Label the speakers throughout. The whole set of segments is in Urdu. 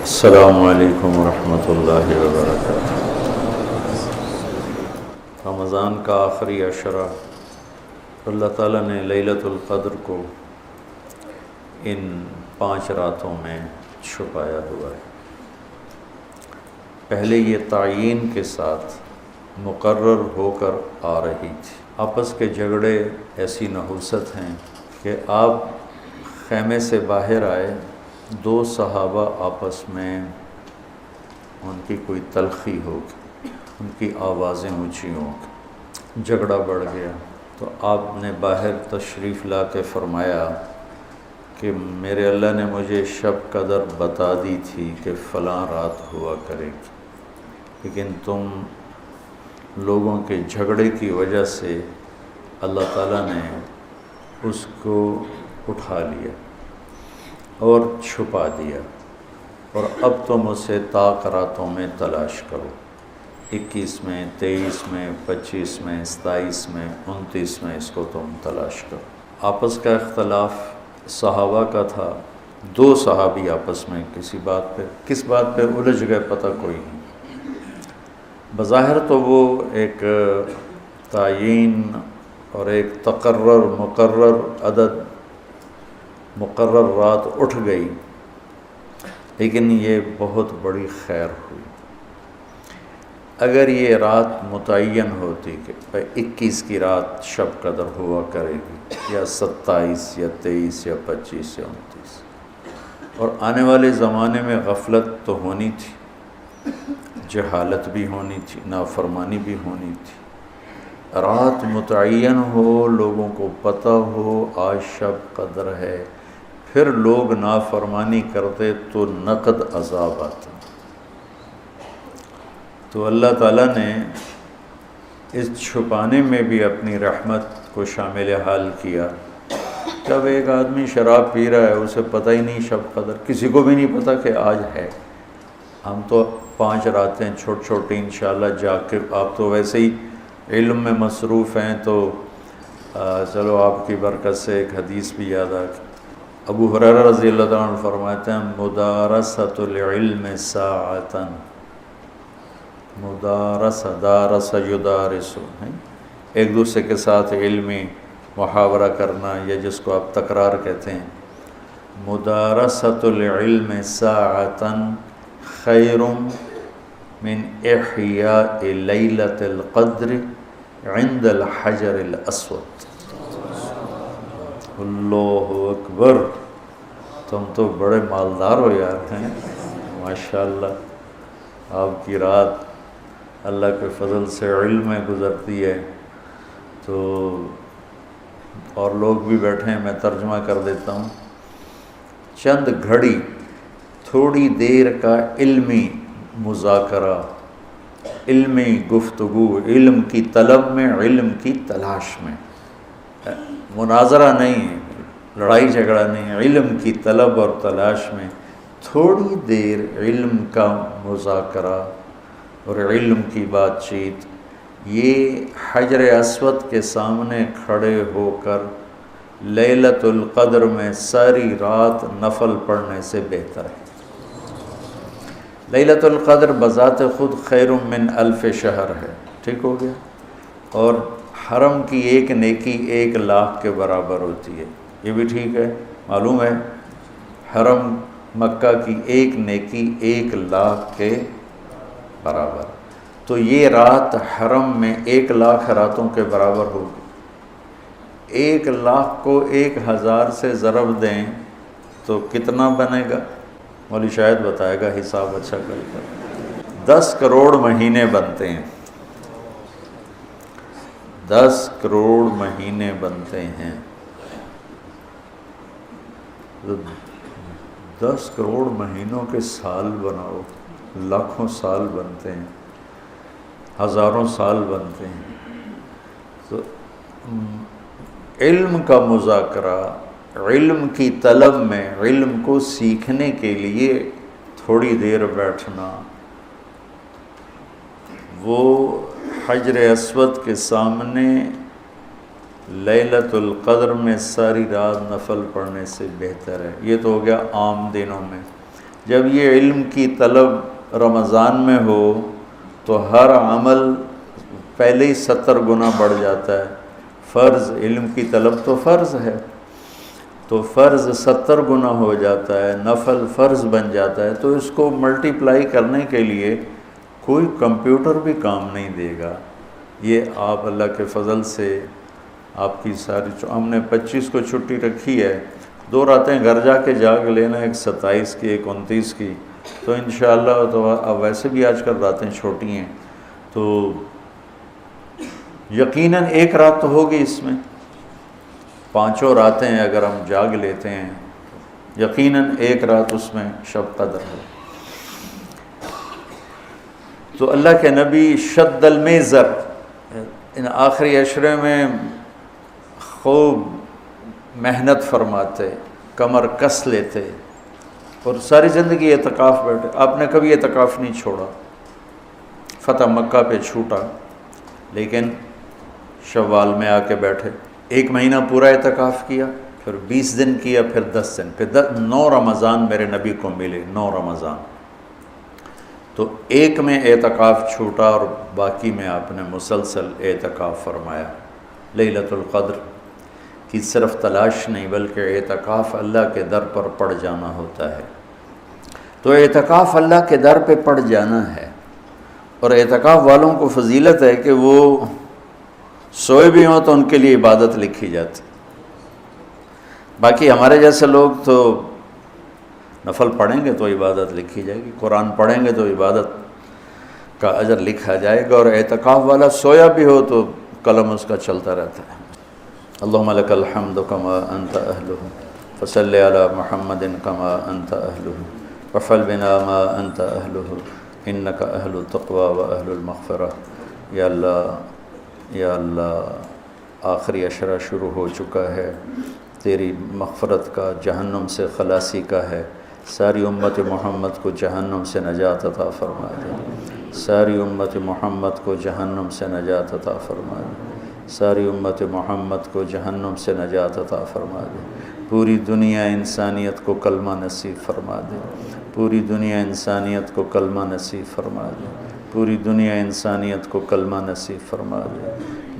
Speaker 1: السلام علیکم ورحمۃ اللہ وبرکاتہ۔ رمضان کا آخری عشرہ اللہ تعالیٰ نے لیلۃ القدر کو ان 5 راتوں میں چھپایا ہوا ہے۔ پہلے یہ تعیین کے ساتھ مقرر ہو کر آ رہی تھی۔ آپس کے جھگڑے ایسی نحوست ہیں کہ آپ خیمے سے باہر آئے، 2 صحابہ آپس میں ان کی کوئی تلخی ہوگی، ان کی آوازیں اونچی ہوں گی، جھگڑا بڑھ گیا تو آپ نے باہر تشریف لا کے فرمایا کہ میرے اللہ نے مجھے شب قدر بتا دی تھی کہ فلاں رات ہوا کرے گی، لیکن تم لوگوں کے جھگڑے کی وجہ سے اللہ تعالیٰ نے اس کو اٹھا لیا اور چھپا دیا، اور اب تم اسے طاق راتوں میں تلاش کرو، 21 میں، 23 میں، 25 میں، 27 میں، 29 میں اس کو تم تلاش کرو۔ آپس کا اختلاف صحابہ کا تھا، 2 صحابی آپس میں کس بات پہ الجھ گئے پتہ کوئی نہیں۔ بظاہر تو وہ ایک تعیین اور ایک مقرر عدد، مقرر رات اٹھ گئی، لیکن یہ بہت بڑی خیر ہوئی۔ اگر یہ رات متعین ہوتی کہ 21 کی رات شب قدر ہوا کرے گی، یا 27 یا 23 یا 25 یا 29، اور آنے والے زمانے میں غفلت تو ہونی تھی، جہالت بھی ہونی تھی، نافرمانی بھی ہونی تھی۔ رات متعین ہو، لوگوں کو پتہ ہو آج شب قدر ہے، پھر لوگ نافرمانی کرتے تو نقد عذاب آتا۔ تو اللہ تعالیٰ نے اس چھپانے میں بھی اپنی رحمت کو شامل حال کیا۔ جب ایک آدمی شراب پی رہا ہے، اسے پتہ ہی نہیں شب قدر، کسی کو بھی نہیں پتہ کہ آج ہے۔ ہم تو 5 راتیں چھوٹی انشاءاللہ جاگ کے، آپ تو ویسے ہی علم میں مصروف ہیں، تو چلو آپ کی برکت سے ایک حدیث بھی یاد آ گئی۔ ابو ہریرہ رضی اللہ عنہ فرماتے ہیں مدارسۃ العلم ساعتاً، دارس یدارس، ایک دوسرے کے ساتھ علمی محاورہ کرنا، یا جس کو آپ تکرار کہتے ہیں، مدارسۃ العلم ساعتاً خیر من احیاء لیلۃ القدر عند الحجر الاسود۔ اللہ اکبر، تم تو بڑے مالدار ہو یار، ہیں ماشاءاللہ۔ آپ کی رات اللہ کے فضل سے علم میں گزرتی ہے، تو اور لوگ بھی بیٹھے ہیں، میں ترجمہ کر دیتا ہوں۔ چند گھڑی، تھوڑی دیر کا علمی مذاکرہ، علمی گفتگو، علم کی طلب میں، علم کی تلاش میں، مناظرہ نہیں، لڑائی جھگڑا نہیں، علم کی طلب اور تلاش میں تھوڑی دیر علم کا مذاکرہ اور علم کی بات چیت، یہ حجر اسود کے سامنے کھڑے ہو کر لیلۃ القدر میں ساری رات نفل پڑھنے سے بہتر ہے۔ لیلۃ القدر بذات خود خیر من 1000 شہر ہے، ٹھیک ہو گیا، اور حرم کی ایک نیکی 1,00,000 کے برابر ہوتی ہے، یہ بھی ٹھیک ہے، معلوم ہے، حرم مکہ کی ایک نیکی 1,00,000 کے برابر، تو یہ رات حرم میں 1,00,000 راتوں کے برابر ہوگی۔ 1,00,000 کو 1,000 سے ضرب دیں تو کتنا بنے گا؟ مولوی شاید بتائے گا، حساب اچھا کر کر 10 کروڑ مہینے بنتے ہیں، 10 کروڑ مہینے بنتے ہیں، 10 کروڑ مہینوں کے سال بناؤ، لاکھوں سال بنتے ہیں، ہزاروں سال بنتے ہیں۔ تو علم کا مذاکرہ، علم کی طلب میں، علم کو سیکھنے کے لیے تھوڑی دیر بیٹھنا، وہ حجر اسود کے سامنے لیلۃ القدر میں ساری رات نفل پڑھنے سے بہتر ہے۔ یہ تو ہو گیا عام دنوں میں۔ جب یہ علم کی طلب رمضان میں ہو تو ہر عمل پہلے ہی 70 گنا بڑھ جاتا ہے۔ فرض علم کی طلب تو فرض ہے، تو فرض 70 گنا ہو جاتا ہے، نفل فرض بن جاتا ہے، تو اس کو ملٹی پلائی کرنے کے لیے کوئی کمپیوٹر بھی کام نہیں دے گا۔ یہ آپ اللہ کے فضل سے آپ کی ساری ہم نے 25 کو چھٹی رکھی ہے، 2 راتیں گھر جا کے جاگ لینا، ایک 27 کی ایک 29 کی، تو انشاءاللہ تو اب ویسے بھی آج کل راتیں چھوٹی ہیں، تو یقیناً ایک رات تو ہوگی اس میں، 5 راتیں اگر ہم جاگ لیتے ہیں یقیناً ایک رات اس میں شب قدر ہے۔ تو اللہ کے نبی شد المیزر ان آخری عشرے میں خوب محنت فرماتے، کمر کس لیتے، اور ساری زندگی اعتکاف بیٹھے۔ آپ نے کبھی اعتکاف نہیں چھوڑا، فتح مکہ پہ چھوٹا، لیکن شوال میں آ کے بیٹھے، 1 مہینہ پورا اعتکاف کیا، پھر 20 دن کیا، پھر 10 دن، پھر 9 رمضان میرے نبی کو ملے، 9 رمضان۔ تو 1 میں اعتکاف چھوٹا اور باقی میں آپ نے مسلسل اعتکاف فرمایا۔ لیلۃ القدر کی صرف تلاش نہیں بلکہ اعتکاف اللہ کے در پر پڑ جانا ہوتا ہے۔ تو اعتکاف اللہ کے در پہ پڑ جانا ہے، اور اعتکاف والوں کو فضیلت ہے کہ وہ سوئے بھی ہوں تو ان کے لیے عبادت لکھی جاتی۔ باقی ہمارے جیسے لوگ تو نفل پڑھیں گے تو عبادت لکھی جائے گی، قرآن پڑھیں گے تو عبادت کا اجر لکھا جائے گا، اور اعتکاف والا سویا بھی ہو تو قلم اس کا چلتا رہتا ہے۔ اللہم لک الحمد کما انت اہلہ فصلی علی محمد کما انت اہلہ وفعل بنا ما انت اہلہ انک اہل التقوی و اہل المغفرہ۔ یا اللہ آخری عشرہ شروع ہو چکا ہے، تیری مغفرت کا، جہنم سے خلاصی کا ہے۔ ساری امت محمد کو جہنم سے نجات عطا فرما دے، ساری امت محمد کو جہنم سے نجات عطا فرما دے، ساری امت محمد کو جہنم سے نجات عطا فرما دے۔ پوری دنیا انسانیت کو کلمہ نصیب فرما دے، پوری دنیا انسانیت کو کلمہ نصیب فرما دے، پوری دنیا انسانیت کو کلمہ نصیب فرما دے۔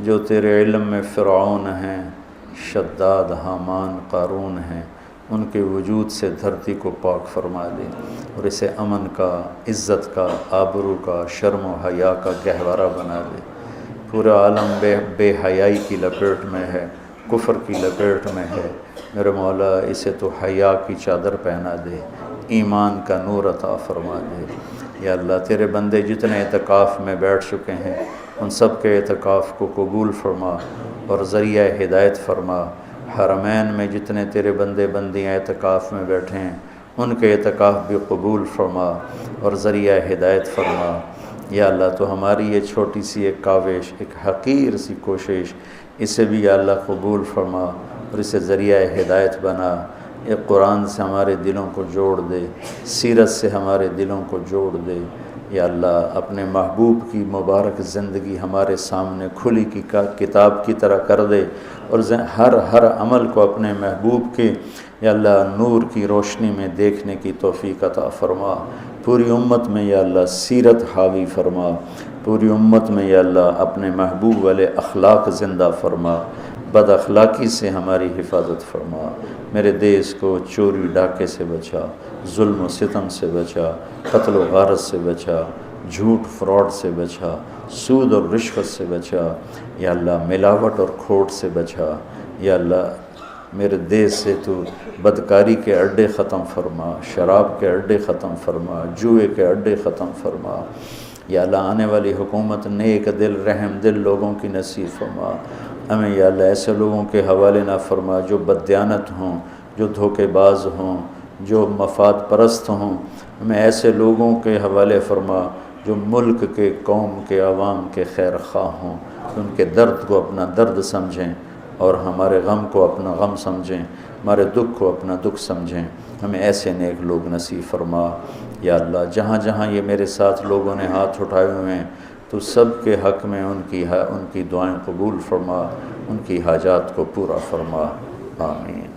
Speaker 1: جو تیرے علم میں فرعون ہیں، شداد، حامان، قارون ہیں، ان کے وجود سے دھرتی کو پاک فرما دے، اور اسے امن کا، عزت کا، آبرو کا، شرم و حیا کا گہوارہ بنا دے۔ پورا عالم بے حیائی کی لپیٹ میں ہے، کفر کی لپیٹ میں ہے، میرے مولا اسے تو حیا کی چادر پہنا دے، ایمان کا نور عطا فرما دے۔ یا اللہ تیرے بندے جتنے اعتکاف میں بیٹھ چکے ہیں ان سب کے اعتکاف کو قبول فرما اور ذریعہ ہدایت فرما۔ حرمین میں جتنے تیرے بندے بندیاں اعتکاف میں بیٹھے ہیں ان کے اعتکاف بھی قبول فرما اور ذریعہ ہدایت فرما۔ یا اللہ تو ہماری یہ چھوٹی سی ایک کاوش، ایک حقیر سی کوشش، اسے بھی یا اللہ قبول فرما اور اسے ذریعہ ہدایت بنا۔ یہ قرآن سے ہمارے دلوں کو جوڑ دے، سیرت سے ہمارے دلوں کو جوڑ دے۔ یا اللہ اپنے محبوب کی مبارک زندگی ہمارے سامنے کھلی کی کتاب کی طرح کر دے، اور ہر عمل کو اپنے محبوب کے یا اللہ نور کی روشنی میں دیکھنے کی توفیق عطا فرما۔ پوری امت میں یا اللہ سیرت حاوی فرما، پوری امت میں یا اللہ اپنے محبوب والے اخلاق زندہ فرما، بد اخلاقی سے ہماری حفاظت فرما۔ میرے دیس کو چوری ڈاکے سے بچا، ظلم و ستم سے بچا، قتل و غارت سے بچا، جھوٹ فراڈ سے بچا، سود اور رشوت سے بچا، یا اللہ ملاوٹ اور کھوٹ سے بچا۔ یا اللہ میرے دیس سے تو بدکاری کے اڈے ختم فرما، شراب کے اڈے ختم فرما، جوئے کے اڈے ختم فرما۔ یا اللہ آنے والی حکومت نیک دل رحم دل لوگوں کی نصیب فرما۔ ہمیں یا اللہ ایسے لوگوں کے حوالے نہ فرما جو بددیانت ہوں، جو دھوکے باز ہوں، جو مفاد پرست ہوں۔ ہمیں ایسے لوگوں کے حوالے فرما جو ملک کے، قوم کے، عوام کے خیر خواہ ہوں، ان کے درد کو اپنا درد سمجھیں اور ہمارے غم کو اپنا غم سمجھیں، ہمارے دکھ کو اپنا دکھ سمجھیں۔ ہمیں ایسے نیک لوگ نصیب فرما۔ یا اللہ جہاں جہاں یہ میرے ساتھ لوگوں نے ہاتھ اٹھائے ہوئے ہیں تو سب کے حق میں ان کی دعائیں قبول فرما، ان کی حاجات کو پورا فرما، آمین۔